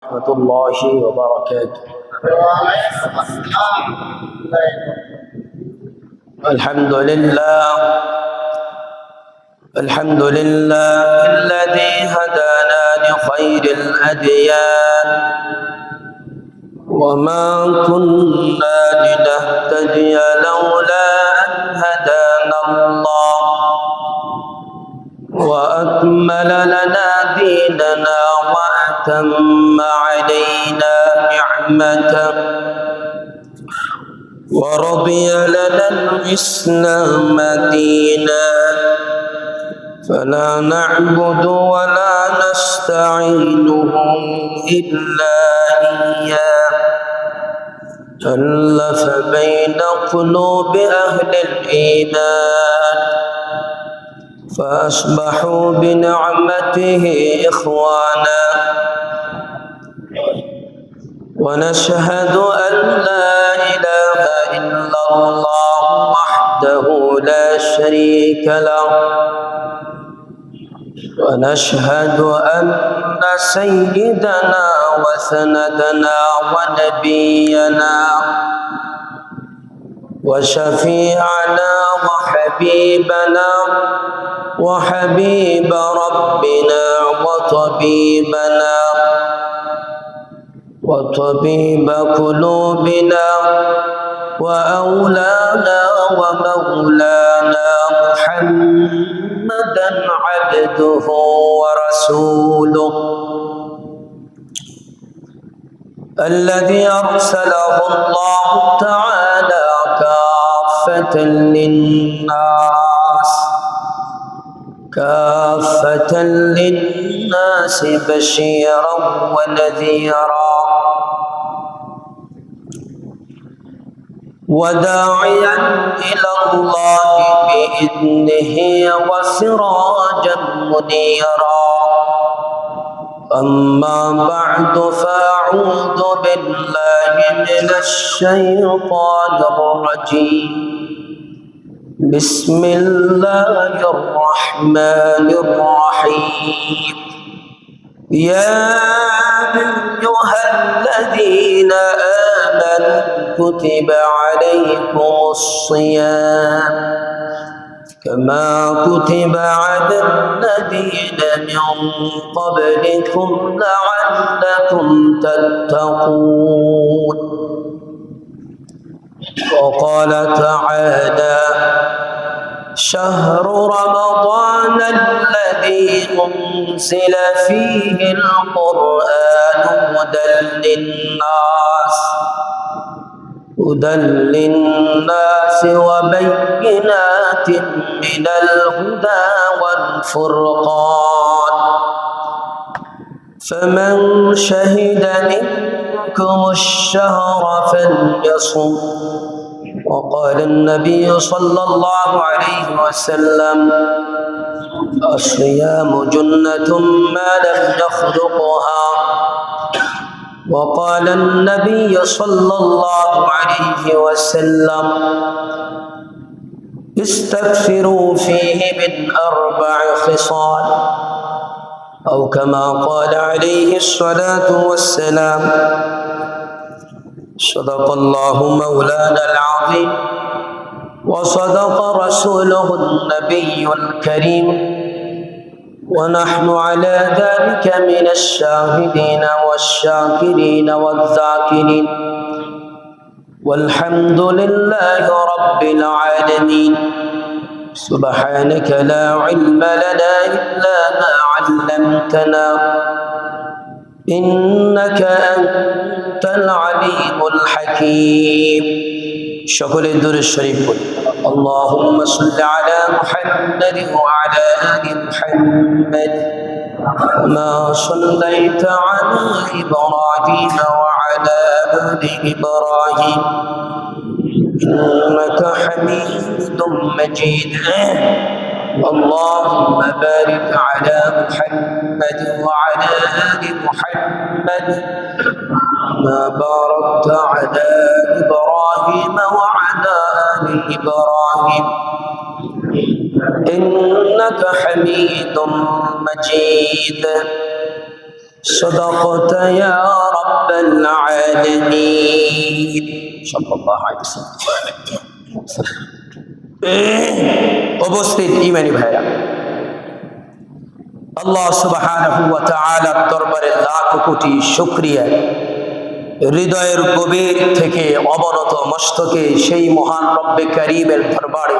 ورحمة الله وبركاته. الحمد لله الذي هدانا لخير الأديان وما كنا لنهتدي لولا أن هدانا الله وأكمل لنا ديننا وأتم علينا نعمته ورضي لنا الإسلام دينا فلا نعبد ولا نستعينه إلا إياه ألف بين قلوب أهل الإيمان فأصبحوا بنعمته إخوانا ونشهد أن لا إله إلا الله وحده لا شريك له ونشهد أن سيدنا وسندنا ونبينا وشفيعنا وحبيب ربنا وطبيب قلوبنا وأولانا ومولانا محمدا عبده ورسوله الذي أرسله الله تعالى كافة للناس بشيرا ونذيرا وداعيا إلى الله بإذنه وسراجا منيرا أما بعد فأعوذ بالله من الشيطان الرجيم بسم الله الرحمن الرحيم يا أيها الذين آمنوا كتب عليكم الصيام كما كتب على الذين من قبلكم لعلكم تتقون وقال تعالى شهر رمضان الذي أنزل فيه القرآن هدى للناس وبينات من الهدى والفرقان فمن شهد منكم الشهر فليصم وقال النبي صلى الله عليه وسلم الصيام جنة ما لم يخلقها وقال النبي صلى الله عليه وسلم استكثروا فيه من 4 خصال أو كما قال عليه الصلاة والسلام صدق الله مولانا العظيم وصدق رسوله النبي الكريم ونحن على ذلك من الشاهدين والشاكرين والذاكرين والحمد لله رب العالمين سبحانك لا علم لنا إلا ما علمتنا إنك أنت العليم الحكيم شكر الدور الشريف اللهم صل على محمد وعلى آل محمد كما صليت على إبراهيم وعلى آل إبراهيم إنك حميد مجيد اللهم بارك على محمد وعلى آل محمد ما باركت على إبراهيم وعلى آل إبراهيم إنك حميد مجيد صدقت يا সাল্লাল্লাহু আলাইহি ওয়াসাল্লাম। উপস্থিত ঈমানি ভাইরা, আল্লাহ সুবহানাহু ওয়া তাআলার দরবারে লাখ কোটি শুকরিয়া। হৃদয়ের গভীর থেকে অবনত মস্তকে সেই মহান রব্বে কারীমের দরবারে,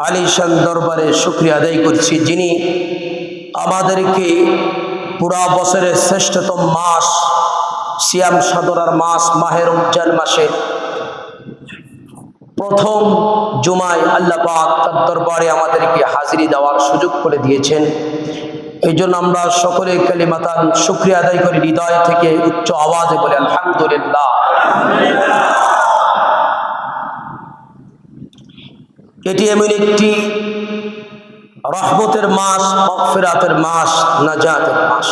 আলিশান দরবারে শুকরিয়া আদায় করছি, যিনি আমাদেরকে পুরা বছরের শ্রেষ্ঠতম মাস, সিয়াম সাধনার মাস মাহে রমজান মাসে প্রথম জুমায় আল্লাহ পাক তার দরবারে আমাদেরকে হাজিরি দেওয়ার সুযোগ করে দিয়েছেন। এই জন্য আমরা সকলে কালিমাতান শুকরিয়া আদায় করি হৃদয় থেকে, উচ্চ আওয়াজে বলে আলহামদুলিল্লাহ। এটি এমন একটি রহমতের মাস, মাগফিরাতের মাস, নাজাতের মাস,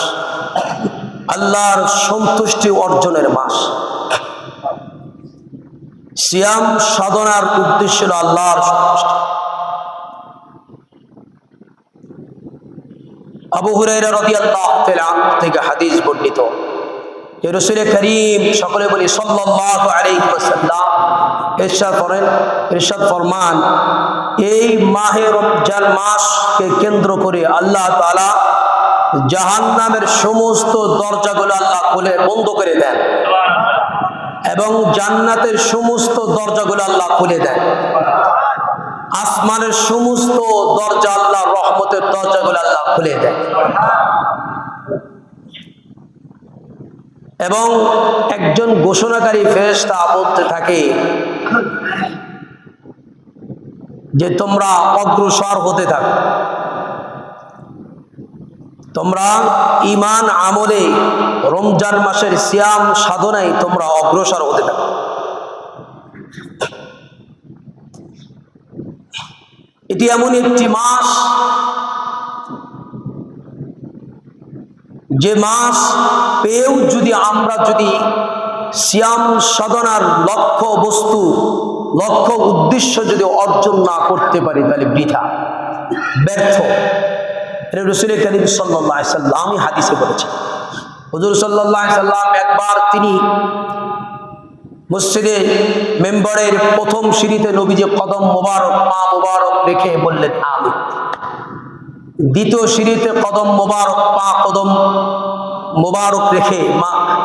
আল্লাহর সন্তুষ্টি অর্জনের মাস। সিয়াম সাধনার উদ্দেশ্য হল আল্লাহর সন্তুষ্টি। আবু হুরায়রা রাদিয়াল্লাহু তাআলা আনহু থেকে হাদিস বর্ণিত, যে রাসূল করিম, সকলে বলি সাল্লাল্লাহু আলাইহি ওয়াসাল্লাম, ইরশাদ ফরমান, এই মাহে রমজান মাসকে কেন্দ্র করে আল্লাহ তাআলা জাহান্নামের সমস্ত দরজাগুলো আল্লাহ খুলে বন্ধ করে দেন এবং জান্নাতের সমস্ত দরজাগুলো আল্লাহ খুলে দেন। আসমানের সমস্ত দরজা আল্লাহ, রহমতের দরজাগুলো আল্লাহ খুলে দেন। এবং একজন ঘোষণাকারী ফেরেশতা বলতে থাকে যে তোমরা অগ্রসর হতে থাকো, তোমরা ঈমান আমলে রমজান মাসের সিয়াম সাধনায় তোমরা অগ্রসর হতে থাকো। এটি এমন একটি মাস, যে মাস পেয়েও যদি আমরা সিয়াম সাধনার লক্ষ্য বস্তু, লক্ষ্য উদ্দেশ্য যদি অর্জন না করতে পারি, তাহলে বৃথা, ব্যর্থ। রাসূল করিম সাল্লাল্লাহু আলাইহি ওয়াসাল্লাম হাদিসে বলেছেন, হুজুর সাল্লাল্লাহু আলাইহি ওয়াসাল্লাম একবার তিনি মসজিদে মেম্বারের প্রথম সিঁড়িতে নবীজি কদম মোবারক, পা মোবারক রেখে বললেন আমিন। দ্বিতীয় সিঁড়িতে কদম মোবারক, কদম মোবারক রেখে,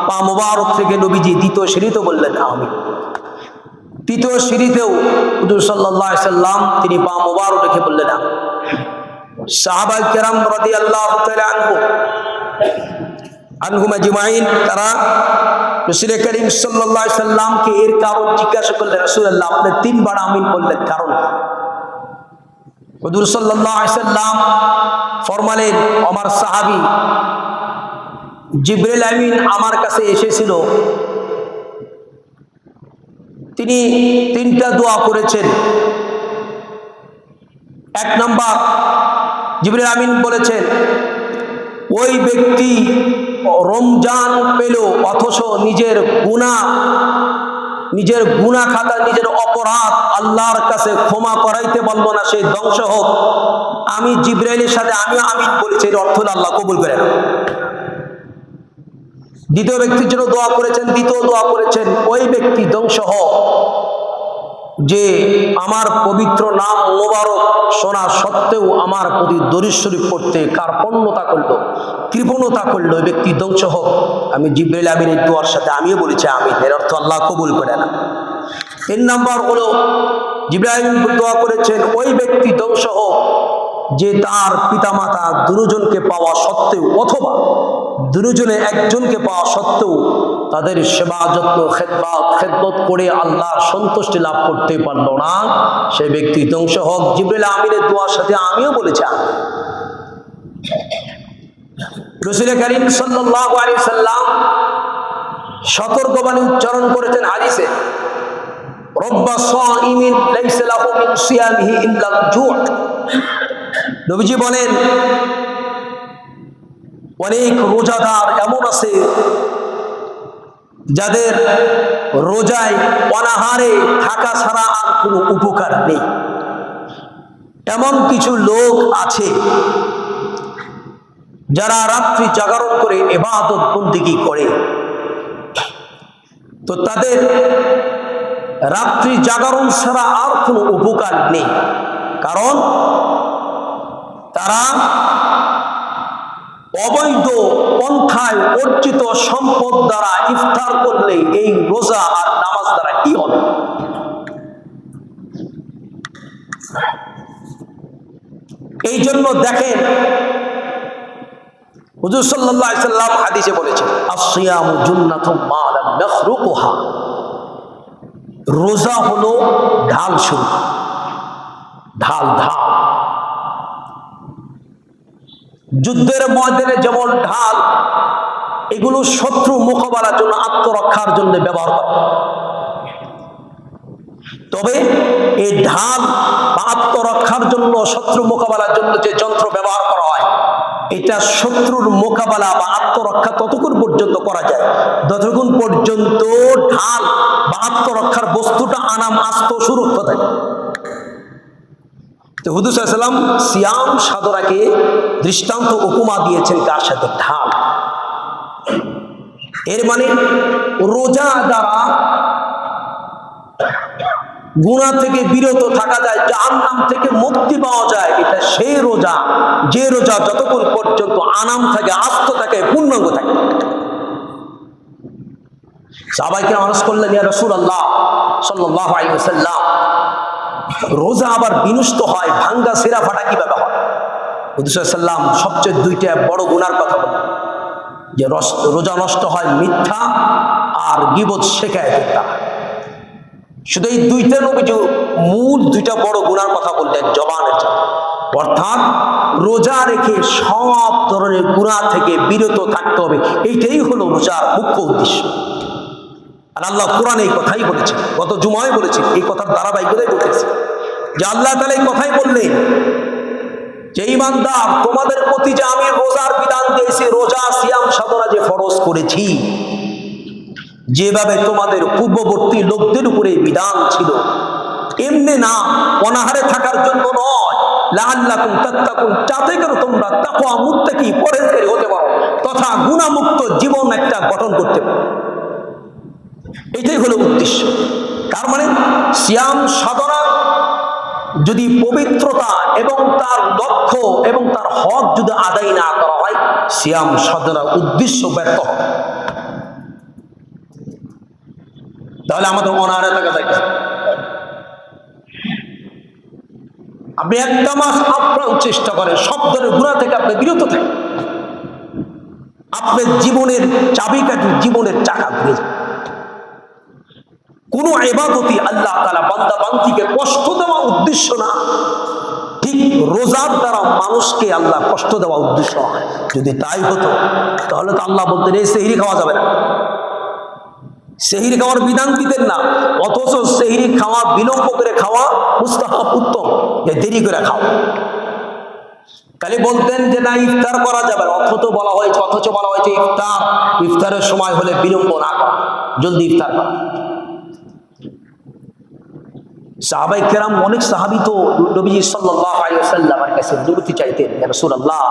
পা মোবারক থেকে নবীজি দ্বিতীয় সিঁড়িতে বললেন আমিন। তৃতীয় সিঁড়িতেও হুজুর সাল্লাল্লাহু আলাইহি ওয়াসাল্লাম তিনি পা মোবারক রেখে বললেন আমিন। সাহাবায়ে কেরাম রাদিয়াল্লাহু তাআলা আনহুম আজমাইন, তারা রাসূল করিম সাল্লাল্লাহু আলাইহি ওয়াসাল্লামকে এর কারণ জিজ্ঞাসা করলেন, রাসূলুল্লাহ আপনি তিনবার আমিন বললেন, কারণ কি? হুজুর সাল্লাল্লাহু আলাইহি ওয়াসাল্লাম ফরমালেন, আমার সাহাবী জিবরিল আমিন আমার কাছে এসেছিল, তিনি তিনটা দোয়া করেছেন। এক নাম্বার, জিবরিল আমিন বলেছেন, ওই ব্যক্তি রমজান পেল অথচ নিজের গুনাহ খাতা, নিজের অপরাধ আল্লাহর কাছে ক্ষমা করাইতে বলবো না, সে ধ্বংস হোক। আমি জিবরাইলের সাথে আমিও আমিন বলেছি, এর অর্থ আল্লাহ কবুল করে না। দ্বিতীয় ব্যক্তির জন্য দোয়া করেছেন, দ্বিতীয় দোয়া করেছেন, ওই ব্যক্তি ধ্বংস হোক যে আমার পবিত্র নাম মোবারক শোনা সত্ত্বেও আমার প্রতি দরুদ শরীফ পড়তে কার্পণ্যতা করলো, কৃপণতা করলো, ওই ব্যক্তি ধ্বংস হোক। আমি জিবরাইল আমিনের দোয়ার সাথে আমিও বলেছি আমিন, এর অর্থ আল্লাহ কবুল করে না। 3 নাম্বার হলো, জিবরাইল দোয়া করেছেন, ওই ব্যক্তি ধ্বংস হোক যে তার পিতামাতা দুজনকে পাওয়া সত্ত্বেও, অথবা দুজনে একজনকে পাওয়া সত্ত্বেও তাদের সেবা যত্ন খেদমত করে আল্লাহর সন্তুষ্টি লাভ করতে পারলো না, সেই ব্যক্তি ধ্বংস হোক। জিবরাইল আমিনের দোয়ার সাথে আমিও বলেছি। রাসূল করিম সাল্লাল্লাহু আলাইহি ওয়াসাল্লাম সতর্কবাণী উচ্চারণ করেছেন হাদিসে, রব্বা সাইমিন লাইসা লাহু মিন সিয়ামিহি ইল্লা জু'। নবীজি বলেন, অনেক রোজাদার এমন আছে যাদের রোজায় অনাহারে থাকা ছাড়া আর কোনো উপকার নেই। এমন কিছু লোক আছে যারা রাত্রি জাগরণ করে ইবাদত বন্দেগী করে, তো তাদের রাত্রি জাগরণ ছাড়া আর কোনো উপকার নেই, কারণ তারা অবৈধ পন্থায় অর্জিত সম্পদ দ্বারা ইফতার করলে এই রোজা আর নামাজ দ্বারা কি হবে? এই জন্য দেখেন হুজুর সাল্লাল্লাহু আলাইহি সাল্লাম হাদিসে বলেছেন, আসিয়ামু জুন্নাতুম মা লাম নাখরুকুহা, রোজা হলো ঢাল শুরু, ঢাল ঢাল। যুদ্ধের ময়দানে যেমন ঢাল, এগুলো শত্রু মোকাবেলার জন্য, আত্মরক্ষার জন্য ব্যবহার করা। তবে এই ঢাল বা আত্মরক্ষার জন্য, শত্রু মোকাবেলার জন্য যে যন্ত্র ব্যবহার করা হয়, এটা শত্রুর মোকাবেলা বা আত্মরক্ষা ততক্ষণ পর্যন্ত করা যায় যতক্ষণ পর্যন্ত ঢাল বা আত্মরক্ষার বস্তুটা আনাম আস্ত সুরক্ষা থাকে। তো হুজুর সাল্লাল্লাহু আলাইহি ওয়াসাল্লাম সিয়াম সাধনাকে দৃষ্টান্ত উপমা দিয়েছেন কার সাথে? ঢাল। এর মানে রোজা দ্বারা গুনাহ থেকে বিরত থাকা যায়, জাহান্নাম থেকে মুক্তি পাওয়া যায়। এটা সেই রোজা যে রোজা যতক্ষণ পর্যন্ত আনাম থাকে, আস্ত থাকে, পূর্ণাঙ্গ থাকে। সাহাবায়ে কেরাম আরজ করলেন, ইয়া রাসূলুল্লাহ সাল্লাল্লাহু আলাইহি ওয়াসাল্লাম, রোজা আবার বিনষ্ট হয়, ভাঙ্গা সেরা ফাটা কিভাবে হয়? হুজুর সাল্লাল্লাহু আলাইহি ওয়াসাল্লাম সবচেয়ে দুইটা বড় গুনার কথা বলেন, যে রোজা নষ্ট হয় মিথ্যা আর গীবত শিকায়েতের দ্বারা। শুধু এই দুইটা নবীজি মূল দুইটা বড় গুনার কথা বললেন জবানের জন্য। অর্থাৎ রোজা রেখে সব ধরনের গুনাহ থেকে বিরত থাকতে হবে, এইটাই হলো রোজার মুখ্য উদ্দেশ্য। আর আল্লাহ কোরআনে এই কথাই বলেছেন, গত জুমায় বলেছেন, এই কথার ধারাবাহিকতাই বলতেছে যে আল্লাহ তাআলা এই কথাই বললেন যে ঈমানদার, তোমাদের প্রতি যে আমি রোজার বিধান দিয়েছি, রোজা সিয়াম সাধনা যে ফরজ করেছি, যেভাবে তোমাদের পূর্ববর্তী লোকদের উপরে বিধান ছিল, এমনি না, অনাহারে থাকার জন্য নয়, লাআল্লাকুম তাত্তাকুন, যাতে করে তোমরা তাকওয়া মুত্তাকি পরহেজগারী হতে পারো তথা গুনাহমুক্ত জীবন একটা গঠন করতে পারো। এটাই হলো উদ্দেশ্য। তার মানে সিয়াম সাধনা যদি পবিত্রতা এবং তার লক্ষ্য এবং তার হক যদি আদায় না করা হয়, সিয়াম সাধনার উদ্দেশ্য ব্যর্থ হবে। তাহলে আমাদের অনাহারে থাকা যায়। আপনি একটা মাস আপ্রাণ চেষ্টা করেন সব ধরনের গুনাহ থেকে আপনি বিরত থাকেন, আপনার জীবনের চাবিকাঠি, জীবনের চাকা ঘুরে যাবে। কোন ইবাদতই আল্লাহ তাআলা বান্দা বান্দীকে কষ্ট দেওয়া উদ্দেশ্য না, ঠিক রোজার দ্বারা মানুষকে আল্লাহ কষ্ট দেওয়া উদ্দেশ্য হয়। যদি তাই হতো তাহলে তো আল্লাহ বলতেন এই সেহরি খাওয়া যাবে না, সেহরি খাওয়ার বিধান দিতেন না। অথচ সেহরি খাওয়া, বিলম্ব করে খাওয়া মুস্তাহাব, উত্তম, যে দেরি করে খাও। তাহলে বলতেন যে না, ইফতার করা যাবে না, অথচ বলা হয়েছে ইফতারের সময় হলে বিলম্ব না করা, জলদি ইফতার করা। সাহাবায়ে কেরাম, অনেক সাহাবী তো নবীজি সাল্লাল্লাহু আলাইহি ওয়াসাল্লামের কাছে অনুমতি চাইতেন, ইয়া রাসূলুল্লাহ,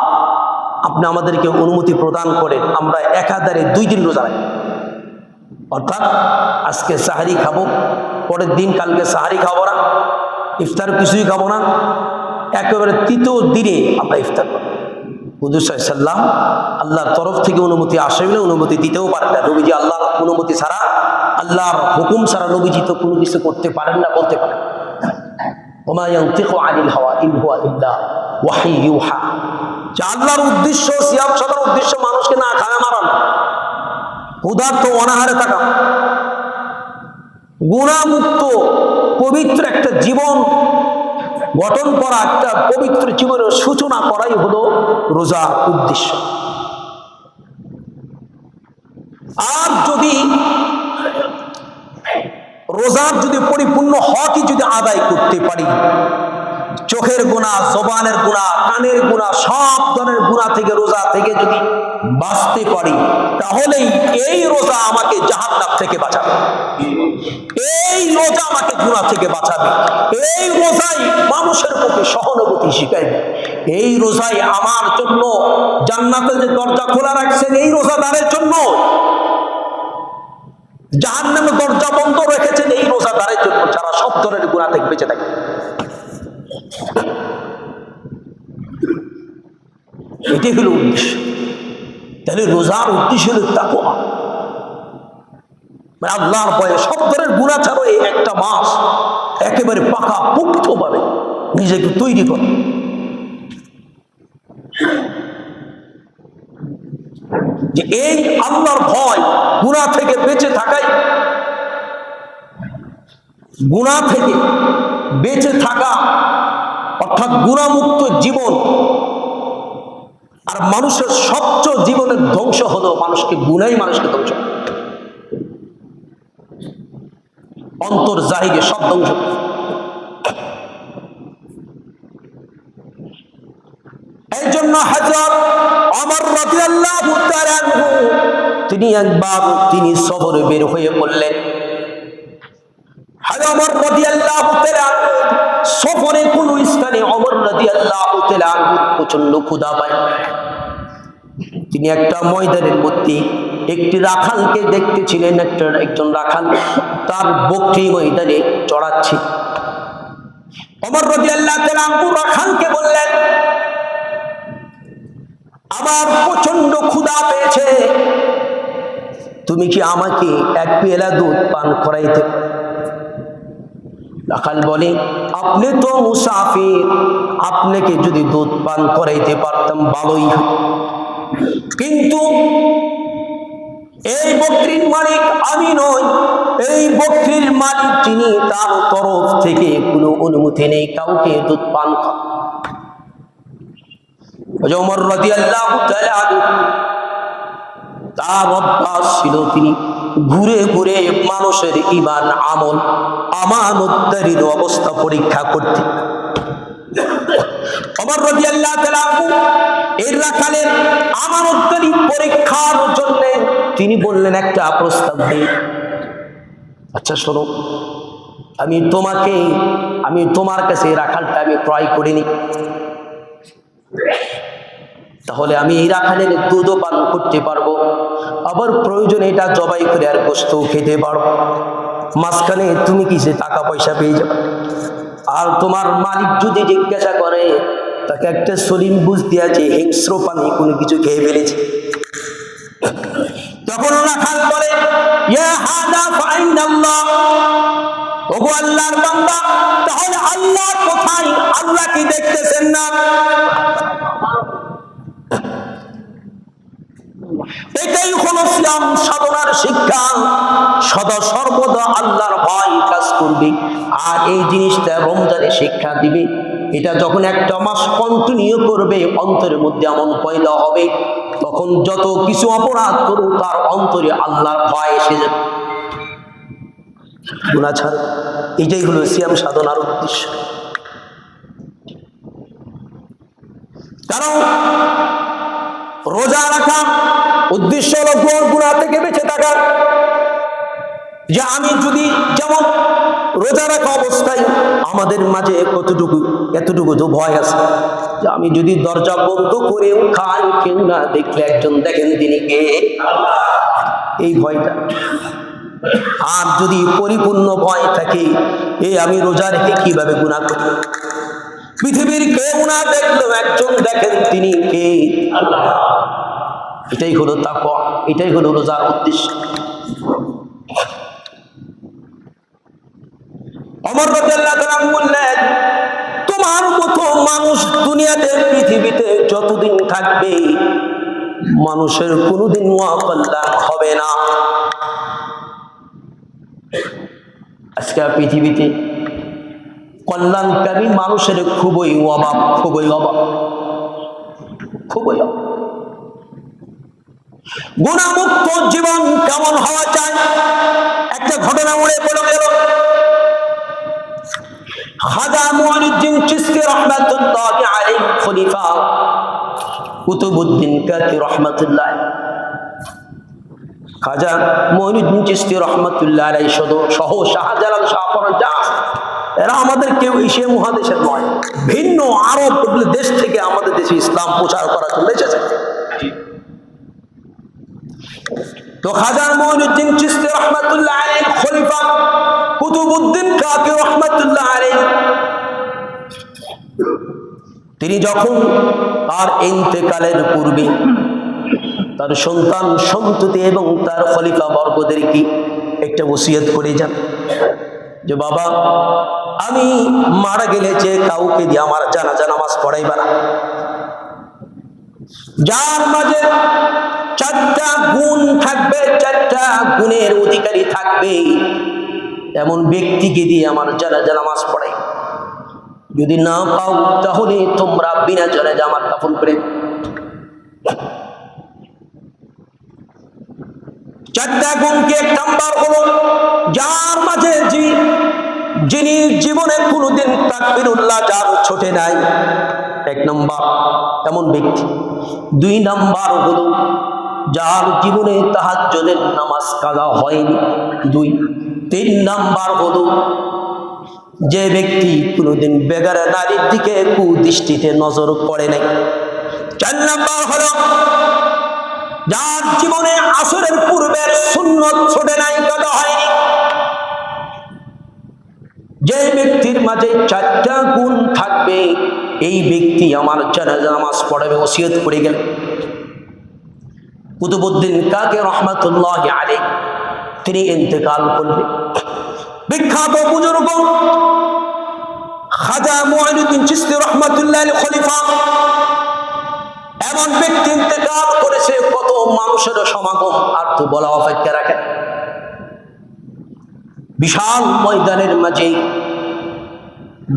আপনি আমাদেরকে অনুমতি প্রদান করেন, আমরা একাধারে 2 দিন রোজা রাখি। অর্থাৎ আজকে সাহারি খাবো, পরের দিন কালকে সাহারি খাবো না, ইফতার কিছুই খাবো না, একেবারে 3য় দিনে আমরা ইফতার করব। হুজুর সাল্লাল্লাহু আলাইহি ওয়াসাল্লাম আল্লাহর তরফ থেকে অনুমতি আসে বলে অনুমতি দিতেও পারেন না। নবীজি আল্লাহর অনুমতি ছাড়া, আল্লাহর হুকুম ছাড়া নবীজি তো কোনো কিছু করতে পারেন না, বলতে পারেন। ওমা ইয়ানতিকু আনিল হাওয়া ইন হুয়া ইল্লা ওয়াহী ইউহা। যে আল্লাহর উদ্দেশ্য, সিয়াম সাধনার উদ্দেশ্য মানুষকে না খাওয়া মারানো, ক্ষুধার্ত অনাহারে থাকা, গুনাহমুক্ত পবিত্র একটা জীবন গঠন করা, একটা পবিত্র জীবনের সূচনা করাই হলো রোজার উদ্দেশ্য। আর যদি রোজার যদি পরিপূর্ণ হকই যদি আদায় করতে পারি, চোখের গুনাহ, জবানের গুনাহ, কানের গুনাহ, সব ধরনের গুনাহ থেকে, রোজা থেকে যদি বাঁচতে পারি, তাহলেই এই রোজা আমাকে জাহান্নাম থেকে বাঁচাবে, এই রোজা আমাকে গুনাহ থেকে বাঁচাবে, এই রোজাই মানুষের প্রতি সহানুভূতি শিখাইবে, এই রোজাই আমার জন্য জান্নাতের যে দরজা খোলা রাখছেন এই রোজাদারের জন্য। জাহান্নামের দরজা বন্ধ রেখেছেন এই রোজাদারের জন্য, যারা সব ধরনের গুনাহ থেকে বেঁচে থাকে। এটাই হলো উদ্দেশ্য। তাহলে রোজার উদ্দেশ্য হলো তাকওয়া, মানে আল্লাহর ভয়ে সব ধরনের গুনাহ ছাড়ো এই একটা মাস একেবারে পাকা পোক্তভাবে নিজেকে তৈরি করো। যে এই আল্লাহর ভয়, গুনাহ থেকে বেঁচে থাকাই, গুনাহ থেকে বেঁচে থাকা অর্থাৎ গুনাহমুক্ত জীবন। আর মানুষের সবচেয়ে জীবনের ধ্বংস হলো মানুষকে গুনাহই মানুষকে ধ্বংস, অন্তর জাহিরে সব ধ্বংস। এই জন্য হযরত ওমর রাদিয়াল্লাহু তাআলা আনহু তিনি একবার তিনি সফরে বের হয়ে পড়লেন। হযরত ওমর রাদিয়াল্লাহু তাআলা সফরে কোন স্থানে ওমর রাদিয়াল্লাহু তাআলা প্রচন্ড ক্ষুধা পায়। তিনি একটা ময়দানের মধ্যে একটি রাখালকে দেখতেছিলেন, একজন রাখাল তার বকরি ময়দানে চড়াচ্ছে। ওমর রাদিয়াল্লাহু তাআলা রাখালকে বললেন, আমার প্রচন্ড ক্ষুধা পেয়েছে, তুমি কি আমাকে এক পেয়ালা দুধ পান করাইতে? রাখাল বলে, আপনি তো মুসাফির, আপনাকে যদি দুধ পান করাইতে পারতাম ভালোই হতো, কিন্তু এই বকরির মালিক আমি নই, এই বকরির মালিক যিনি তার তরফ থেকে কোনো অনুমতি নেই কাউকে দুধ পান করা। ওমর রাদিয়াল্লাহু তাআলা তার অভ্যাস ছিল তিনি ঘুরে ঘুরে মানুষের ঈমান আমল আমানতদারির অবস্থা পরীক্ষা করতেন। ওমর রাদিয়াল্লাহু তাআলা এই রাখালের আমানতদারি পরীক্ষার জন্য তিনি বললেন একটা প্রস্তাব দিই, আচ্ছা শোনো, আমি তোমার কাছে রাখালটা আমি ক্রয় করিনি, তাহলে আমি এই রাখালের দুধও পান করতে পারবো, আবার প্রয়োজনে এটা জবাই করে আর গোশতও খেতে পারবো, মাঝখানে তুমি কিছু টাকা পয়সা পেয়ে যাবে। আর তোমার মালিক যদি জিজ্ঞাসা করে, তাকে একটা সলিম বুঝ দিয়া যে হিংস্র পানি কোনো কিছু খেয়ে ফেলেছে। তখন রাখাল বলে, ইয়া হাদা ফাইনাল্লাহ, ওগো আল্লাহর বান্দা, তাহলে আল্লাহ কোথায়? আল্লাহ কি দেখতেছেন না? এটাই হলো সিয়াম সাধনার শিক্ষা। সদা সর্বদা আল্লাহর ভয় কাজ করবে, আর এই জিনিসটা রমজানে শিক্ষা দিবে। এটা যখন একটা মাস কন্টিনিউ করবে, অন্তরের মধ্যে এমন পয়দা হবে, তখন যত কিছু অপরাধ করুক তার অন্তরে আল্লাহর ভয় এসে যাবে, গুনাহ ছাড়। এটাই হলো সিয়াম সাধনার উদ্দেশ্য। কারণ রোজা রাখা উদ্দেশ্য হলো গুনাহ থেকে বেঁচে থাকা। যে আমি যদি, যেমন রোজা রাখা অবস্থায় আমাদের মাঝে এতটুকু তো ভয় আছে যে আমি যদি দরজা বন্ধ করেও খাই, কেউ না দেখলে একজন দেখেন তিনি কে, এই ভয়টা। আর যদি পরিপূর্ণ ভয় থাকে, আমি রোজা রেখে কিভাবে গুনাহ করব, পৃথিবীর কেউ না দেখলেও একজন দেখেন তিনি কে, আল্লাহ। এটাই হলো তাকওয়া, এটাই হলো রোজার উদ্দেশ্য। ওমর রাদিয়াল্লাহু তাআলা বললেন, তোমার মতো মানুষ দুনিয়াতে পৃথিবীতে যতদিন থাকবে, মানুষের কোনোদিন কল্যাণ হবে না। আজকে পৃথিবীতে কল্যাণকামী মানুষের খুবই অভাব। গুনাহমুক্ত জীবন কেমন হওয়া চায়, একটা ঘটনা মনে পড়ে গেল। খাজা মুঈনুদ্দিন চিশতি রাহমাতুল্লাহ আলাইহি, খলিফা কুতুবউদ্দিন কাকি রাহমাতুল্লাহ, খাজা মুঈনুদ্দিন চিশতি রাহমাতুল্লাহ আলাইহি সহ শাহজালাল, শাহপরান, এরা আমাদের কেউ এশিয়া মহাদেশের নয়, ভিন্ন আরব দেশ থেকে আমাদের দেশে ইসলাম প্রচার করার জন্য এসেছে। তো খাজা মুঈনুদ্দিন চিশতি রাহমাতুল্লাহ তিনি যখন তার ইন্তেকালের পূর্বে তার সন্তান সন্ততি এবং তার খলিফা বর্গদেরকে একটা ওসিয়ত করে যান যে বাবা, আমি মারা গেলে যে কাউকে দিয়ে আমার জানাজা নামাজ পড়াইবা না, যার মাঝে 4টা গুণ থাকবে, 4টা গুণের অধিকারী থাকবে, এমন ব্যক্তিকে দিয়ে আমার জানাজা নামাজ পড়াই। যদি না পাও তাহলে তোমরা বিনা জানাজা আমার দাফন করে। 4টা গুণকে 1 নাম্বার হলো যার মাঝে যিনি জীবনে কোনোদিন তাকবীরুল্লাহ যার ছোটে নাই, 1 নাম্বার এমন ব্যক্তি। 2 নাম্বার হলো যার জীবনে তাহাজ্জুদের নামাজ কাজা হয়নি, 2। 3 নাম্বার হলো যে ব্যক্তি কোনোদিন বেগারা নারীর দিকে কুদৃষ্টিতে নজর পড়ে নাই। 4 নাম্বার হলো যার জীবনে আসরের পূর্বের সুন্নত ছোটে নাই, কাজা হয়নি। যে ব্যক্তির মাঝে 4টা গুণ থাকবে, এই ব্যক্তি আমার জানাজা নামাজ পড়াবে ওসিয়ত করে গেল। কুতুবউদ্দিন কাকি রহমাতুল্লাহি আলাইহি তিনি ইন্তেকাল করলেন। বিখ্যাত বুজুর্গ খাজা মুঈনুদ্দিন চিশতি রহমাতুল্লাহি আলাইহি খলিফা, এমন ব্যক্তি ইন্তেকাল করেছে, কত মানুষের সমাগম আর তো বলা অপেক্ষা রাখে। বিশাল ময়দানের মাঝে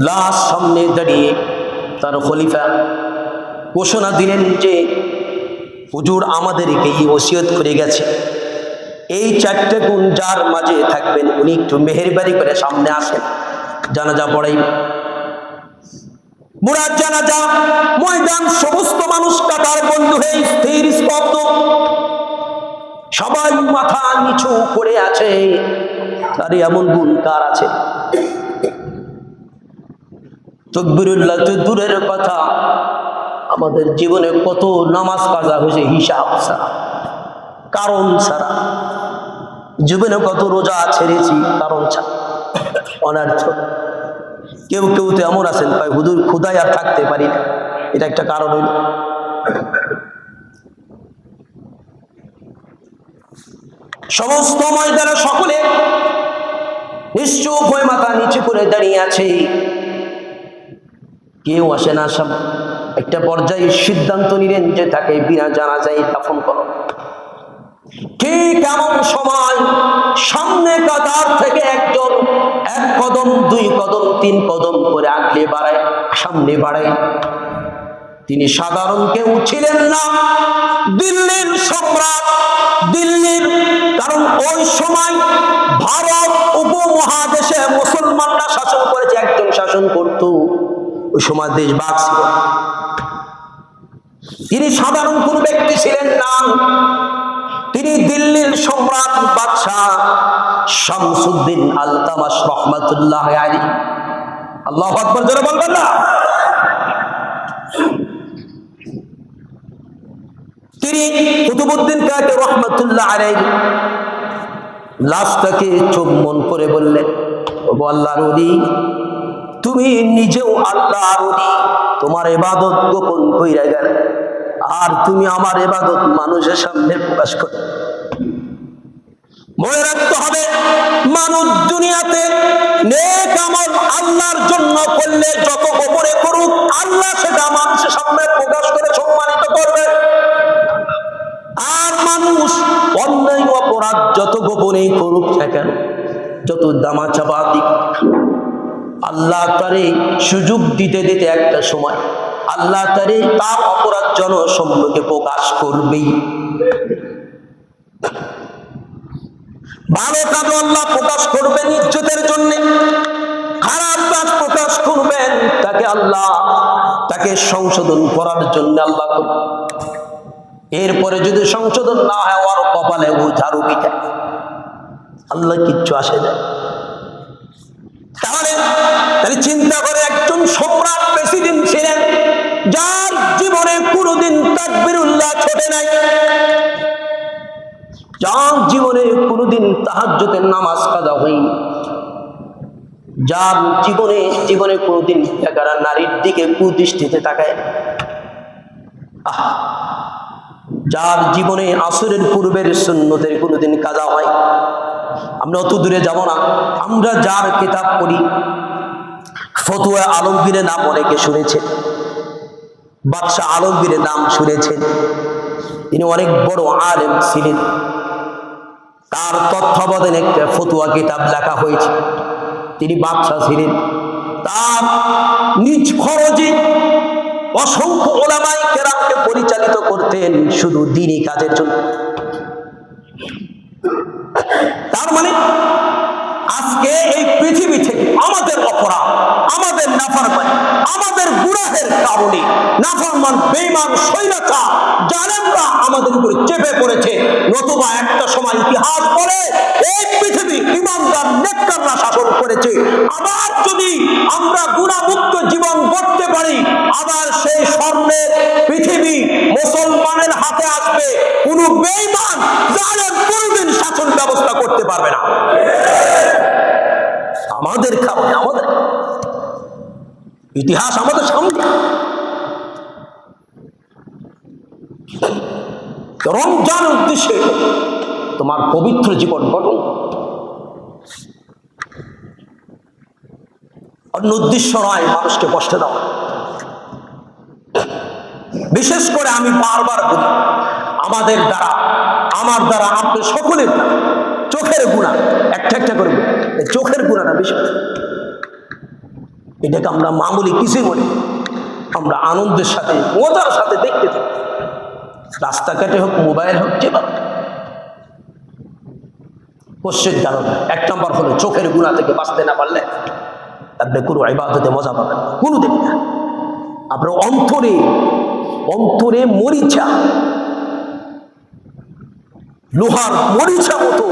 লাশ সামনে দাঁড়িয়ে তার খলিফা ঘোষণা দিলেন যে হুজুর আমাদেরকে এই ওসিয়ত করে গেছে, এই 4টে গুণ যার মাঝে থাকবেন উনি একটু মেহেরবানি করে সামনে আসেন, জানাজা পড়াইবেন। মুরাদ জানাজা ময়দান, সমস্ত মানুষ কাতার বন্ধু হয়ে স্থির স্তব্ধ, সবাই মাথা নিচু করে আছে। আরে এমন গুণ কার আছে? তাকবীরুল্লাহ তো দূরের কথা, আমাদের জীবনে কত নামাজ কাজা হয়েছে হিসাব ছাড়া, কারণ ছাড়া। জীবনে কত রোজা ছেড়েছি কারণ ছাড়া, অনার্থ। কেউ কেউ তো এমন আছেন ভাই, হুজুর ক্ষুধায় আর থাকতে পারি না, এটা একটা কারণ হইল। সমস্ত ময়দানে সকলে নিশ্চুপ হয়ে মাথা নিচু করে দাঁড়িয়ে আছে, কেউ আসে না। সব একটা পর্যায়ে সিদ্ধান্ত নিলেন যে তাকে বিনা জানাজায় দাফন করো। ঠিক এমন সময় সামনে কাতার থেকে একজন 1 কদম 2 কদম 3 কদম করে আগলে বাড়ায়, সামনে বাড়ায়। তিনি সাধারণ কেউ ছিলেন না, দিল্লির সম্রাট, দিল্লির। কারণ ওই সময় ভারত উপমহাদেশে মুসলমানরা শাসন করেছে, একজন শাসন করত, ওই সময় দেশ ভাগ ছিল। তিনি সাধারণ কোন ব্যক্তি ছিলেন না, তিনি দিল্লির সম্রাট বাদশাহ শামসুদ্দিন আলতামাশ রহমাতুল্লাহ আলাইহি। আল্লাহু আকবার, জোরে বলবেন না? তিনি কুতুবউদ্দিন কাকি রহমাতুল্লাহ আলাইহি লাশটাকে চুম্বন করে বললেন, ওগো আল্লাহর ওলি, তুমি নিজেও আল্লাহর ওলি, তোমার ইবাদত গোপন কইরা গেল, আর তুমি আমার ইবাদত মানুষের সামনে প্রকাশ করো। মনে রাখতে হবে, মানুষ দুনিয়াতে নেক আমল আল্লাহর জন্য করলে যত গোপনে করুক, আল্লাহ সেটা মানুষের সামনে প্রকাশ করে সম্মানিত করবে। আর মানুষ অন্যায় অপরাধ যত গোপনেই করুক না কেন, যত দামাচাপা দিক, আল্লাহ তারে সুযোগ দিতে দিতে একটা সময় আল্লাহ তারে তার অপরাধ জনসম্মুখে প্রকাশ করবেই। ভালো কাজ আল্লাহ প্রকাশ করবেন ইজ্জতের জন্য, খারাপ কাজ প্রকাশ করবেন তাকে সংশোধন করার জন্য আল্লাহ করবেন। এরপরে যদি সংশোধন না হয়, ওর কপালে ও ঝাড়ু পিটায়, আল্লাহ কিচ্ছু আসে যায়। তাহলে চিন্তা করে, একজন সম্রাট প্রেসিডেন্ট ছিলেন যার জীবনে কোনোদিন তাকবীরুল্লাহ ছোটে নাই, যার জীবনে কোনোদিন তাহাজ্জুদের নামাজ কাজা হয়নি, যার জীবনে কোনোদিন এগারা নারীর দিকে কুদৃষ্টিতে তাকায়, যার জীবনে আসরের পূর্বের সুন্নতের কোনোদিন কাজা হয়। আমরা অত দূরে যাব না। আমরা যার কিতাব পড়ি, ফতুয়া আলমগীরের নাম অনেকে শুনেছেন, বাদশাহ আলমগীরের নাম শুনেছেন। তিনি অনেক বড় আলেম ছিলেন। তার তত্ত্বাবধানে একটা ফতুয়া কিতাব লেখা হয়েছে। তিনি বাদশাহ ছিলেন। তার নিজ খরচে অসংখ্য ওলামায়ে কেরামকে পরিচালিত করতেন শুধু দ্বীনি কাজের জন্য। তার মানে আজকে এই পৃথিবী থেকে আমাদের অপরাধ, আমাদের নাফরমানি, আমাদের গুনাহের কারণে নাফরমান, বেঈমান, শৈলাচার, জালেমরা আমাদের উপরে চেপে পড়েছে। নতুবা একটা সময় ইতিহাস বলে এই পৃথিবী ঈমানদার নেককাররা শাসন করেছে। আবার যদি আমরা গুনাহমুক্ত জীবন গড়তে পারি, আবার সেই স্বর্ণের পৃথিবী মুসলমানের হাতে আসবে। কোন বেঈমান, জালেম কোনদিন শাসন ব্যবস্থা করতে পারবে না। আমাদের কারণে, আমাদের ইতিহাস আমাদের সামনে। রমজান উদ্দেশ্যে তোমার পবিত্র জীবন গঠন, অন্য উদ্দেশ্য নয় মানুষকে কষ্ট দেওয়া। বিশেষ করে আমি বারবার বলি, আমাদের দ্বারা, আমার দ্বারা, আপনি সকলের দ্বারা চোখের গুনাহ, একটা করে চোখের গুনাহটা বেশি। এটাকে আমরা মামুলি কিছুই বলি, আমরা আনন্দের সাথে, মজার সাথে দেখতে থাকি। রাস্তাঘাটে হোক, মোবাইল হোক, যেভাবে কোশ্চেন কারণ এক নম্বর হলো চোখের গুনাহ থেকে বাঁচতে না পারলে আপনি কোনো ইবাদতে মজা পাবেন না, কোনো দিন না। আপনার অন্তরে মরিচা, লোহার মরিচা মতো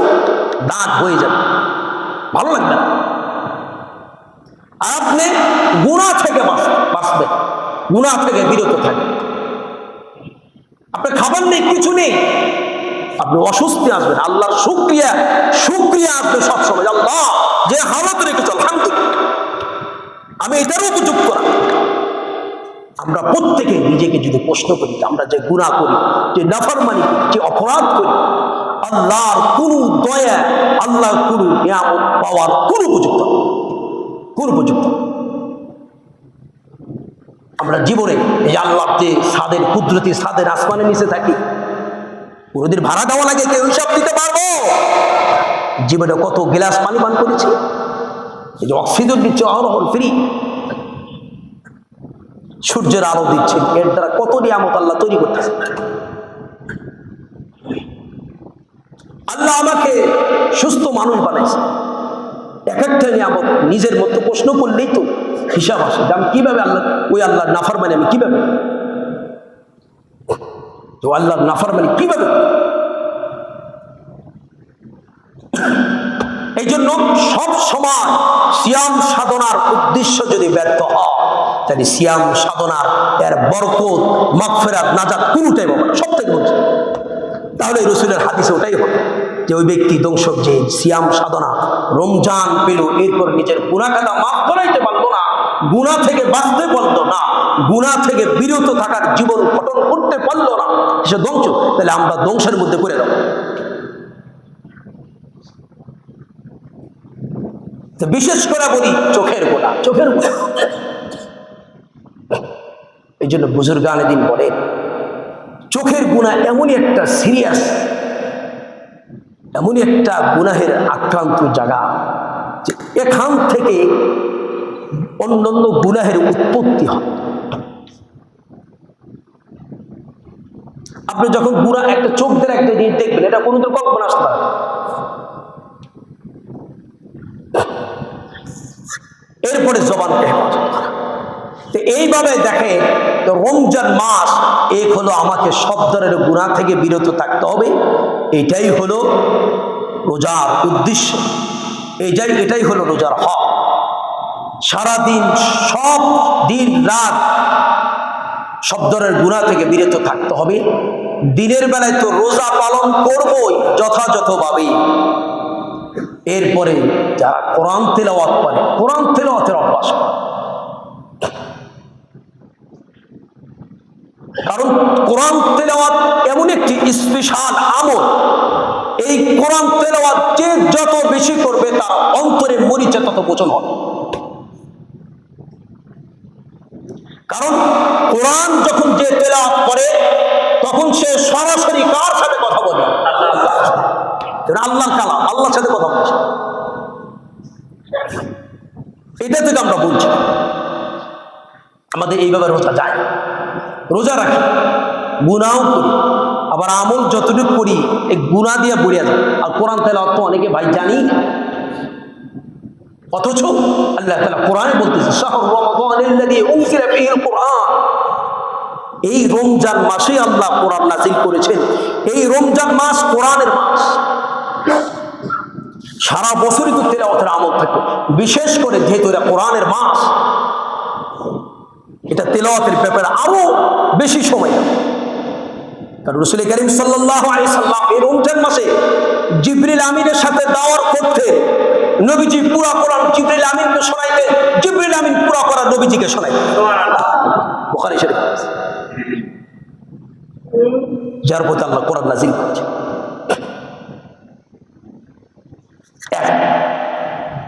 দাগ হয়ে যাবে, ভালো লাগবে না। আপনি গুনাহ থেকে বাঁচবেন, গুনাহ থেকে বিরত থাকবেন। আপনার খাবার নেই, কিছু নেই, আপনি অস্বস্তি আসবেন। আল্লাহর শুকরিয়া আসবে সবসময়। আল্লাহ যে হালত রেখেছ, আলহামদুলিল্লাহ, আমি এটারও উপযুক্ত না। আমরা প্রত্যেকে নিজেকে যদি প্রশ্ন করি, আমরা যে গুনাহ করি, যে নাফরমানি করি, যে অপরাধ করি, আল্লাহর কোন দয়া, আল্লাহর কোন নিয়ামত পাওয়ার কোন উপযুক্ত। আমরা জীবনে এই আল্লাহ যে ছাদের কুদরতি ছাদের আসমানের নিচে থাকি, কোনদিন ভাড়া দেওয়া লাগে, কেউ হিসাব দিতে পারবো? জীবনে কত গ্লাস পানি পান করেছি, এই যে অক্সিজেন দিচ্ছে অহরহ ফ্রি, সূর্যের আলো দিচ্ছেন, এর দ্বারা কত নিয়ামত আল্লাহ তৈরি করতেছে। আল্লাহ আমাকে সুস্থ মানুষ বানাইছে। এক একটা নিয়ামত নিজের মতো প্রশ্ন করলেই তো হিসাব আসে, আমি কিভাবে আল্লাহর নাফরমানি আমি কিভাবে, তো আল্লাহর নাফরমানি কিভাবে। এই জন্য সব সময় সিয়াম সাধনার উদ্দেশ্য যদি ব্যর্থ হয়, তাহলে সিয়াম সাধনার এর বরকত, মাগফিরাত, নাজাত কোনটাই পাবে না, সব থেকে বলছে। তাহলে রাসূলের হাদিসে ওটাই হবে যে ওই ব্যক্তি ধ্বংসক যে সিয়াম সাধনা রমজান পেল, এরপর নিজের গুনাহ কাদা মাফ করাইতে পারলো না, গুনাহ থেকে বাঁচতে পারলো না, গুনাহ থেকে বিরত থাকার জীবন গঠন করতে পারলো না, সে ধ্বংস। তাহলে আমরা ধ্বংসের মধ্যে পড়ে যাবো। বিশেষ করে বলি চোখের গুনাহ। এই জন্য বুজুর্গানে দিন বলেন, চোখের গুনাহ এমনই একটা সিরিয়াস, এমনই একটা গুনাহের আক্রান্ত জায়গা যে এখান থেকে অন্যান্য গুনাহের উৎপত্তি হয়। আপনি যখন গুনাহ একটা চোখ দিয়ে একটা জিনিস দেখবেন, এটা কোনোদিন কল্পনা আসতে পারে। এরপরে জবানকে হেফাজত করা। তো এইভাবে দেখে, তো রমজান মাস এক হলো আমাকে সব ধরনের গুনাহ থেকে বিরত থাকতে হবে, এটাই হলো রোজার উদ্দেশ্য, এটাই হলো রোজার হক। সারাদিন সব দিন রাত সব ধরনের গুনাহ থেকে বিরত থাকতে হবে। দিনের বেলায় তো রোজা পালন করবই যথাযথভাবে, এরপরে যারা কোরআন তেলাওয়াত করে, কোরআন তেলাওয়াতের অভ্যাস করে। কারণ কোরআন তেলাওয়াত এমন একটি স্পেশাল আমল, এই কোরআন তেলাওয়াত যে যত বেশি করবে তার অন্তরে মরিচা তত গোচন হবে। কারণ কোরআন যখন যে তেলাওয়াত করে তখন সে সরাসরি কার সাথে কথা বলে? আল্লাহর কালাম, আল্লাহর সাথে কথা বলছে। এটা থেকে আমরা বলছি আমাদের এইভাবে রোজা যায়, রোজা রাখি, গুনাও করি, আবার আমল যতটুকু করি এই গুনাহ দিয়ে বুড়িয়ে যায়। আর কোরআন তেলাওয়াত তো অনেকে ভাই জানি, অথচ আল্লাহ তাআলা কোরআনে বলতেছে শাহরু রমাদানিল্লাযী উনজিলা ফীহিল কুরআন, এই রমজান মাসে আল্লাহ কোরআন নাযিল করেছেন। এই রমজান মাস কোরআনের মাস, সারা বছরই তো তেলাওয়াতের আমল থাকে, বিশেষ করে যেহেতু এটা কোরআনের মাস, এটা তেলাওয়াতের ব্যাপারে আরো বেশি সময়। কারণ রাসূল করিম সাল্লাল্লাহু আলাইহি সাল্লাম এই রমজান মাসে জিবরিল আমিনের সাথে দাওয়াত করতে নবীজি পুরো কোরআন জিবরিল আমিনকে শোনাইতেন, জিবরিল আমিন পুরো কোরআন নবীজিকে শোনাইতেন। সুবহানাল্লাহ, বুখারী শরীফ। যার প্রতি আল্লাহ কোরআন নাযিল করেছেন।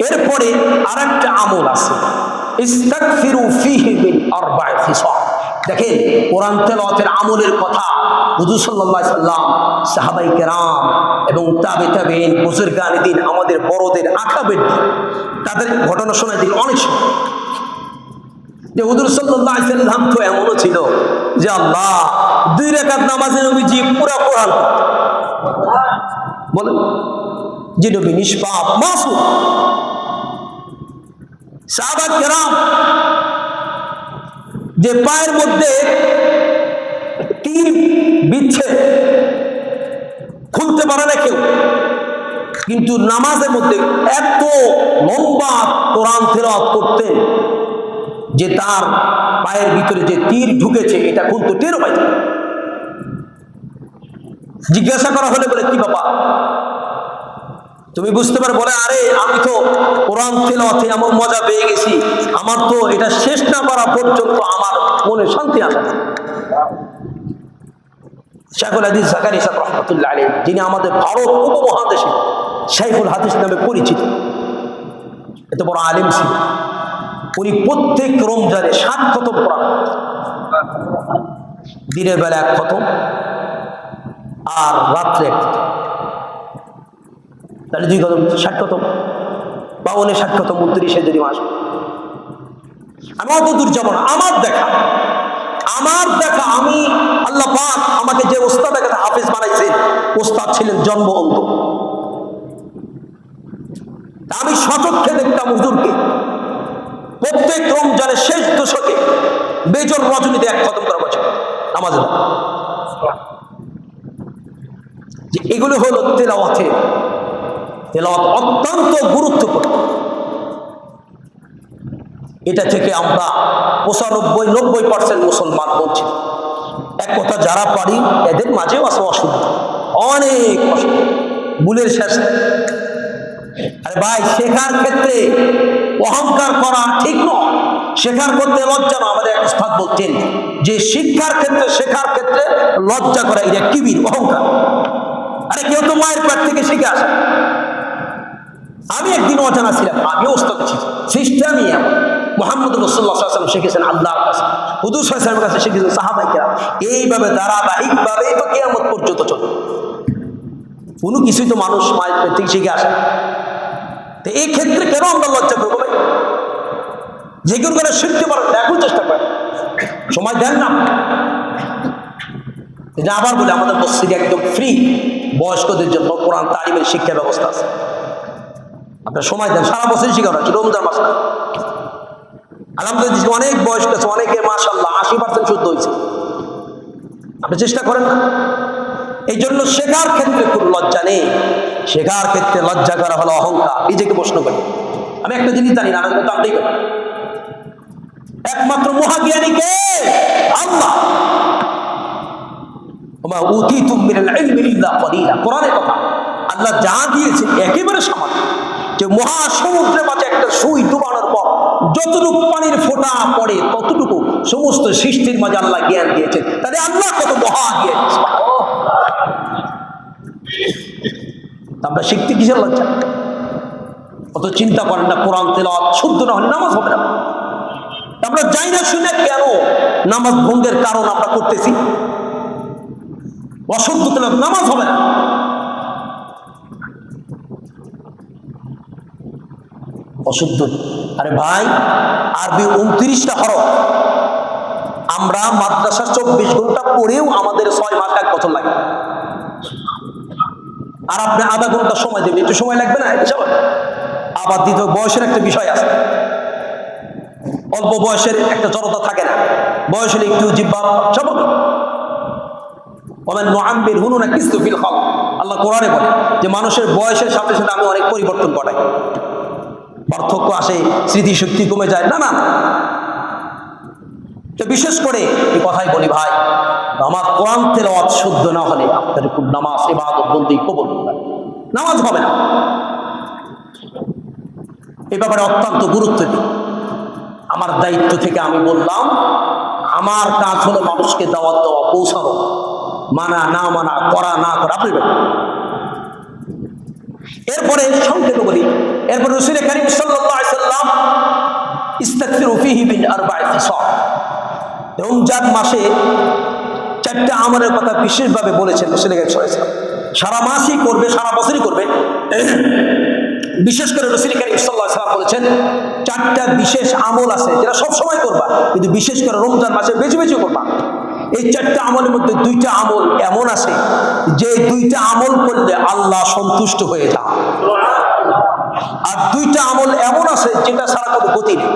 এরপরে আরেকটা আমল আছে, ইস্তাগফিরু ফীহি মিন আরবা'i খিসাল। দেখেন কোরআন তেলাওয়াতের আমলের কথা হুজুর সাল্লাল্লাহু আলাইহি সাল্লাম, সাহাবায়ে কেরাম এবং তাবেঈন, বুজুর্গানে দ্বীন, আমাদের বড়দের আকাবের তাদের ঘটনা শোনায় দিন অনেক সময়। যে হুজুর সাল্লাল্লাহু আলাইহি সাল্লাম তো এমনও ছিল যে আল্লাহ 2 রাকাত নামাজে নবীজি পুরো কোরআন বলেন, যে নবী নিষ্পাপ মাসুম। সাহাবা কেরাম যে পায়ের মধ্যে তীর বিচ্ছে খুলতে পারে না কেউ, কিন্তু নামাজের মধ্যে এত লম্বা কোরআন তেলাওয়াত করতেন যে তার পায়ের ভিতরে যে তীর ঢুকেছে এটা খুলতে টেরও পাইত। জিজ্ঞাসা করা হলে বলে কি বাবা তুমি বুঝতে পারো? বলে আরে আমি তো কোরআন তেলাওয়াতে এমন মজা পেয়ে গেছি, আমার তো এটা শেষ না করা পর্যন্ত আমার মনে শান্তি আসে। শাইখুল হাদিস জাকারিয়া সাহেব রাহমাতুল্লাহ আলাইহি, যিনি আমাদের ভারত উপমহাদেশে শাইখুল হাদিস নামে পরিচিত, এত বড় আলেম ছিলেন। উনি প্রত্যেক রমজানে 7 খতম কোরআন, দিনের বেলা 1 খতম আর রাত্রে 1 খতম, তাহলে 2 খতম 60 খতম, 52 60 খতম 29 যদি মাস। আমি অত দূর যাব না, আমার দেখা আমি আল্লাহ পাক আমাকে যে ওস্তাদ হাফেজ বানাইছেন, ওস্তাদ ছিলেন জন্ম অন্ধ। আমি সচক্ষে দেখতাম হুজুরকে প্রত্যেক রমজানের শেষ দশকে বেজর রজনীতে 1 খতম করা বছর নামাজে। যে এগুলো হলো তেলাওয়াত অত্যন্ত গুরুত্বপূর্ণ। এটা থেকে আমরা 95-90% মুসলমান বলছি। এক কথা যারা পারি এদের মাঝেও আছে অসুবিধা, অনেক অসুবিধা, ভুলের শেষ। আরে ভাই শেখার ক্ষেত্রে অহংকার করা ঠিক নয়, শেখার করতে লজ্জা না। আমাদের এক উস্তাদ বলতেন যে শিক্ষার ক্ষেত্রে শেখার ক্ষেত্রে লজ্জা করা এটা কিবির, অহংকার। আরে কেউ তো মায়ের পেট থেকে শিখে আসে। আমি একদিন অজানা ছিলাম, আমিও ওস্তাদ ছিলাম, সিস্টেমই এমন। মুহাম্মদ রাসূলুল্লাহ সাল্লাল্লাহু আলাইহি ওয়াসাল্লাম শিখেছেন আল্লাহর কাছে, হুজুর সাল্লাল্লাহু আলাইহি ওয়াসাল্লামের কাছে শিখেছেন সাহাবায়ে কেরাম। এইভাবে ধারাবাহিকভাবে তো কিয়ামত পর্যন্ত চলে। কোনো কিছুই তো মানুষ মায়ের পেট থেকে শিখে আসে। তো এই ক্ষেত্রে কেন আমরা লজ্জা করবো ভাই? যে কোনো করে শিখতে পারেন, এখন চেষ্টা করেন, সময় দেন না। এটা আবার বলে আমাদের মসজিদে একদম ফ্রি বয়স্কদের জন্য কোরআন তালিমের শিক্ষা ব্যবস্থা আছে। আপনার সময় দেন, সারা বছরই শিখানো হচ্ছে, রমজান মাস না। আলহামদুলিল্লাহ অনেক বয়স্ক আছে, অনেকে মাশাআল্লাহ 80% শুদ্ধ হয়েছে। আপনি চেষ্টা করেন না। এই জন্য শেখার ক্ষেত্রে কোনো লজ্জা নেই। শেখার ক্ষেত্রে লজ্জা করা হলো অহংকার। নিজেকে প্রশ্ন করি, আমি একটা জিনিস জানি না, তো আপনি একমাত্র মহাজ্ঞানী কে? আল্লাহ। ওমা উতিতুম মিনাল ইলমি ইল্লা কলিলা, কোরআনের কথা। আল্লাহ যা দিয়েছে একেবারে সামান্য। যে মহাসমুদ্রে মাঝে একটা সুই ডুবানোর পর যতটুকু পানির ফোঁটা পড়ে ততটুকু সমস্ত সৃষ্টির মাঝে আল্লাহ জ্ঞান দিয়েছেন। তাহলে আল্লাহ কত মহা জ্ঞান। আমরা শিখতে কিসের লজ্জা? অত চিন্তা করেন না, কোরআন তেলাওয়াত শুদ্ধ না হলে নামাজ হবে না। আমরা যাই না শুনে কেন নামাজ ভঙ্গের কারণ আমরা করতেছি? অশুদ্ধ তেলাওয়াত নামাজ হবে না। অশুদ্ধ, আরে ভাই আরবি 29টা হরফ, আমরা মাদ্রাসা 24 ঘন্টা পড়েও আমাদের 6 মাস 1 বছর লাগে। আর আপনি আধা ঘন্টা সময় দেবেন, একটু সময় লাগবে না? আবার দ্বিতীয় বয়সের একটা বিষয় আছে, অল্প বয়সের একটা জড়তা থাকে না, বয়স হলে একটু জিহ্বা স্বাভাবিক। আল্লাহ কোরআনে বলে যে মানুষের বয়সের সাথে সাথে আমি অনেক পরিবর্তন ঘটাই, পার্থক্য আসে, স্মৃতিশক্তি কমে যায়, না না। তো বিশেষ করে এই কথাই বলি ভাই, আমার কোরআন তেলাওয়াত শুদ্ধ না হলে আপনার খুব নামাজ ইবাদত বন্দেগী কবুল হবে না, নামাজ হবে না। এই ব্যাপারে অত্যন্ত গুরুত্ব দিই। আমার দায়িত্ব থেকে আমি বললাম, আমার কাজ হলো মানুষকে দাওয়াত দেওয়া, পৌঁছানো, মানা না মানা, করা না করা আপনি। এরপরে সংক্ষেপে বলি, এরপরে রাসূল কারীম সাল্লাল্লাহু আলাইহি সাল্লাম ইস্তাগফিরু ফীহি মিন আরবা'i খিসাল, রমজান মাসে 4টা আমলের কথা বিশেষভাবে বলেছেন রাসূল কারীম সাল্লাল্লাহু আলাইহি সাল্লাম। সারা মাসই করবে, সারা বছরই করবে, বিশেষ করে রাসূল কারীম সাল্লাল্লাহু আলাইহি সাল্লাম বলেছেন 4টা বিশেষ আমল আছে যেটা সব সময় করবা, কিন্তু বিশেষ করে রমজান মাসে বেশি বেশি করবা। এই 4টা আমলের মধ্যে 2টা আমল এমন আছে যে 2টা আমল করলে আল্লাহ সন্তুষ্ট হয়ে যান, আর 2টা আমল এমন আছে যেটা ছাড়া কোনো গতি নেই।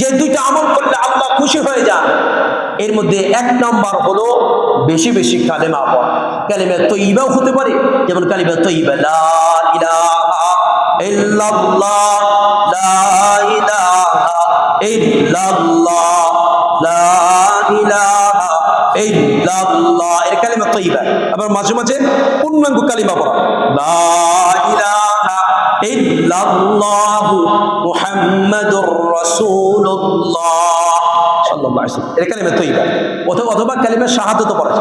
যে 2টা আমল করলে আল্লাহ খুশি হয়ে যান, এর মধ্যে 1 নাম্বার হলো বেশি বেশি কালেমা পড়া। কালেমা তয়্যিবাও হতে পারে, যেমন কালেমা তয়্যিবা লা ইলাহা ইল্লাল্লাহ, লা ইলাহা ইল্লাল্লাহ, লা ইলাহা ইল্লাল্লাহ, এর কালেমা তয়্যিবা। আবার মাঝে মাঝে পূর্ণাঙ্গ কালেমা পড়া, লা ইলাহা ইল্লাল্লাহু মুহাম্মাদুর রাসূলুল্লাহ সাল্লাল্লাহু আলাইহি ওয়াসাল্লাম, এর কালেমা তয়্যিবা। অথবা কালেমা শাহাদাত পড়া,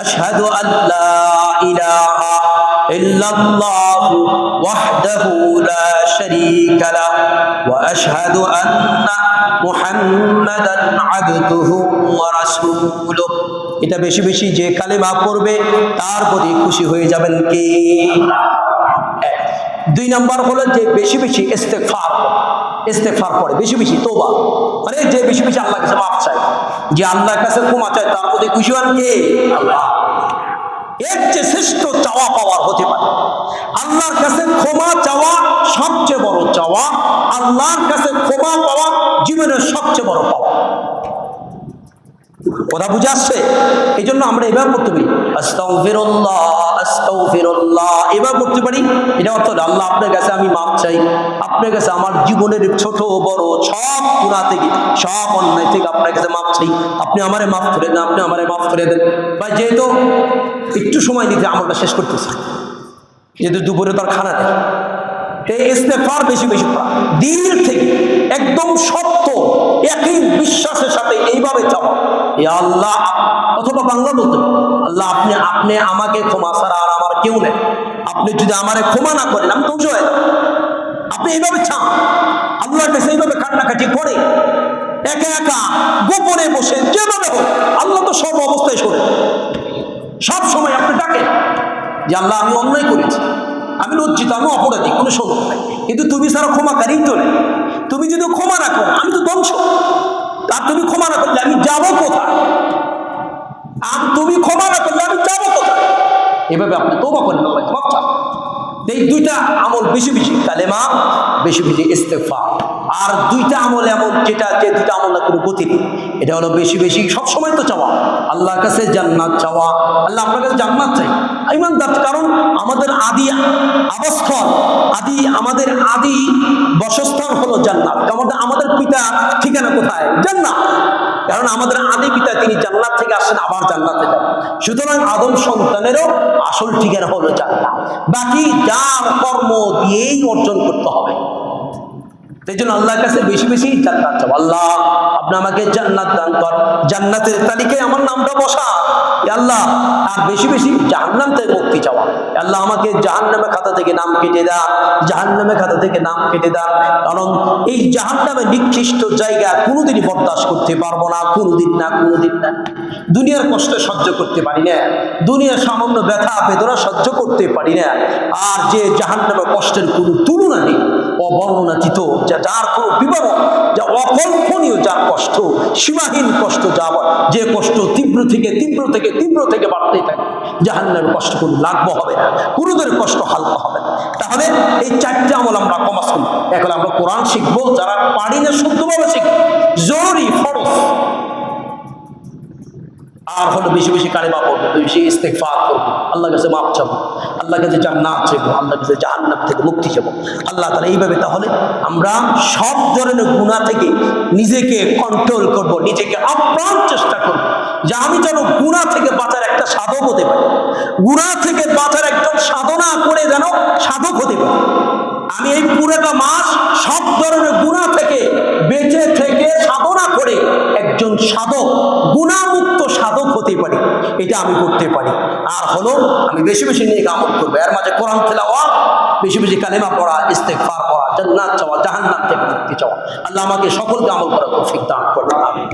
আশহাদু আল্লা ইলাহা ইল্লাল্লাহু ওয়াহদাহু লা শারীকা লাহু ওয়া আশহাদু আন্না মুহাম্মাদান আবদুহু ওয়া রাসূলুহু। এটা বেশি বেশি যে কালেমা পড়বে তার প্রতি খুশি হয়ে যাবেন কে? 2 নাম্বার হলো যে বেশি বেশি ইস্তেগফার করে, বেশি বেশি তওবা, মানে যে বেশি বেশি আল্লাহর কাছে মাফ চায়, যে আল্লাহর কাছে ক্ষমা চায় তার প্রতি খুশি হন কে? আল্লাহ। এর যে শ্রেষ্ঠ চাওয়া পাওয়ার হতে পারে, আল্লাহর কাছে ক্ষমা চাওয়া সবচেয়ে বড় চাওয়া, আল্লাহর কাছে ক্ষমা পাওয়া জীবনের সবচেয়ে বড় পাওয়া। কথা বুঝে আসছে? এই জন্য আমরা এবার করতে পারি আস্তাগফিরুল্লাহ আস্তাগফিরুল্লাহ, এবার করতে পারি। এটা অর্থ আল্লাহ আপনার কাছে আমি মাফ চাই, আপনার কাছে আমার জীবনের ছোট বড় সব গুনাহ থেকে, সব অন্যায় থেকে আপনার কাছে মাফ চাই, আপনি আমারে মাফ করে দেন, আপনি আমারে মাফ করে দেন। ভাই যেহেতু একটু সময় দিতে আমলটা শেষ করতেছি, যেহেতু দুপুরে তার খানা নেই, এই ইস্তেগফার বেশি বেশি দিল থেকে একদম সত্য একই বিশ্বাসের সাথে এইভাবে চাওয়া, ইয়া আল্লাহ, অথবা বাংলা বলতে আল্লাহ আপনি আমাকে ক্ষমা ছাড়া আর আমার কেউ নেই, আপনি যদি আমারে ক্ষমা না করেন আমি ধ্বংস হয়ে যাব। আপনি এইভাবে চান, আল্লাহর কাছে এইভাবে কান্নাকাটি করে একা একা গোপনে বসে যেভাবে হোক, আল্লাহ তো সব অবস্থায় শোনেন, সব সময় আপনি ডাকেন যে আল্লাহ আমি অন্যায় করেছি, আমি লজ্জিত, আমি অপরাধী, কোনো সন্দেহ নাই, কিন্তু তুমি ছাড়া ক্ষমাকারী তো নেই। তুমি যদি ক্ষমা না করো আমি তো ধ্বংস, আর তুমি ক্ষমা না করলে আমি যাবো কোথায়? আর তুমি ক্ষমা না করলে আমি যাবো কোথায়? এভাবে আপনি তওবা করেন, আল্লাহ মাফ চান। এই 2টা আমল বেশি বেশি কালেমা, বেশি বেশি ইস্তেগফার। আর 2টা আমল এমন যেটা, যে 2টা আমল না কোনো গতি নেই, এটা হলো বেশি বেশি সবসময় তো চাওয়া, আল্লাহর কাছে জান্নাত চাওয়া। আল্লাহ আপনার কাছে জান্নাত চাই ইমানদার, কারণ আমাদের আদি আবাসস্থল, আমাদের আদি বসস্থান হলো জান্নাত। আমাদের পিতা ঠিকানা কোথায়? জান্নাত। কারণ আমাদের আদি পিতা তিনি জান্নাত থেকে আসেন, আবার জান্নাতে যান। সুতরাং আদম সন্তানেরও আসল ঠিকানা হলো জান্নাত, বাকি যার কর্ম দিয়েই অর্জন করতে হবে। এই জন্য আল্লাহর কাছে বেশি বেশি জান্নাত চাও, আল্লাহ আপনি আমাকে জান্নাত দান কর, জান্নাতের তালিকায় আমার নামটা বসা আল্লাহ। আর বেশি বেশি জাহান্নাম থেকে মুক্তি চাওয়া, আল্লাহ আমাকে জাহান্নামের খাতা থেকে নাম কেটে দেন, জাহান্নামের খাতা থেকে নাম কেটে দেন। কারণ এই জাহান্নামের নিকৃষ্ট জায়গা কোনোদিনই বরদাস্ত করতে পারবো না, কোনোদিন না, কোনোদিন না। দুনিয়ার কষ্ট সহ্য করতে পারি না, দুনিয়ার সামান্য ব্যথা বেদনা সহ্য করতে পারি না। আর যে জাহান্নামের কষ্টের কোনো তুলনা নেই, অবর্ণনাতীত, যার কোনো বিবরণ, যা অকল্পনীয়, যার কষ্ট সীমাহীন কষ্ট, যা যে কষ্ট তীব্র থেকে তীব্র থেকে তীব্র থেকে বাড়তেই থাকে। জাহান্নামের কষ্ট কোনো লাঘব হবে না, কোনোদের কষ্ট হালকা হবে না। তাহলে এই চারটে আমল আমরা কমাস করি। এখন আমরা কোরআন শিখবো, যারা পারি না শুদ্ধভাবে শিখবো, জরুরি ফরজ। আর হলো বেশি বেশি কালিমা পড়বো, বেশি ইস্তেগফার করবো, আল্লাহর কাছে মাফ চাবো, আল্লাহর কাছে জান্নাত চাইবো, আল্লাহর কাছে জাহান্নাম থেকে মুক্তি চাবো। আল্লাহ তাআলা এইভাবে তাহলে আমরা সব ধরনের গুনাহ থেকে নিজেকে কন্ট্রোল করব, নিজেকে আপ্রাণ চেষ্টা করব যে আমি যেন গুনাহ থেকে বাঁচার একটা সাধক হতে পারি, গুনাহ থেকে বাঁচার একজন সাধনা করে যেন সাধক হতে পারি। আমি এই পুরোটা মাস সব ধরনের গুনাহ থেকে বেঁচে থেকে সাধনা করে একজন সাধক, গুনাহমুক্ত সাধক হতে পারি, এটা আমি করতে পারি। আর হলো আমি বেশি বেশি নিয়ে আমল করবো, এর মাঝে কোরআন তেলাওয়াত, বেশি বেশি কালেমা পড়া, ইস্তেগফার করা, জান্নাত চাওয়া, জাহান্নাম থেকে মুক্তি চাওয়া। আল্লাহ আমাকে সকলকে আমল করার তৌফিক দান করুন। আমিন।